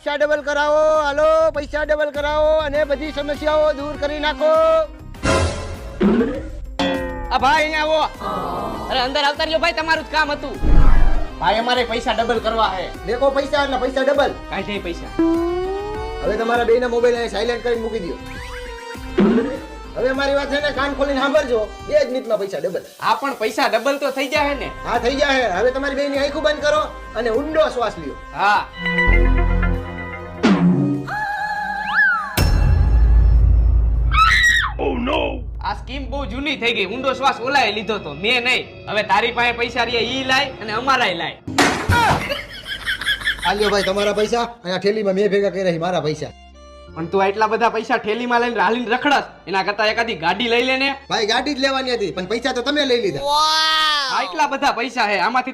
પૈસા ડબલ કરાવો, હાલો પૈસા ડબલ કરાવો અને બધી સમસ્યાઓ દૂર કરી નાખો. આ ભાઈ અહીંયા આવો. અરે અંદર આવતા રહ્યો ભાઈ, તમારું જ કામ હતું. ભાઈ અમારે પૈસા ડબલ કરવા છે. દેખો પૈસા એટલે પૈસા ડબલ. કાઈ નહીં પૈસા. હવે તમારા બેયના મોબાઈલ અહીં સાયલેન્ટ કરીને મૂકી દો. હવે મારી વાત છે ને કાન ખોલીને સાંભળજો. 2 જ મિનિટમાં પૈસા ડબલ. આ પણ પૈસા ડબલ તો થઈ જાય ને. હા થઈ જાય. હવે તમારી બેયની આંખો બંધ કરો અને ઊંડો શ્વાસ લ્યો. હા. આ સ્કીમ બહુ જૂની થઈ ગઈ. ઊંડો શ્વાસ ઓલાએ લીધો તો મેં નહીં. હવે તારી પાસે પૈસા રહ્યા ઈ લાય અને અમારાય લાય. આલ્યો ભાઈ તમારા પૈસા અહીંયા થેલીમાં મેં ભેગા કર્યા છે મારા પૈસા. પણ તું આટલા બધા પૈસા થેલીમાં લઈને હાલીને રખડસ, એના કરતા એકાદી ગાડી લઈ લે ને. ભાઈ ગાડી જ લેવાની હતી પણ પૈસા તો તમે લઈ લીધા. આટલા બધા પૈસા હે, આમાંથી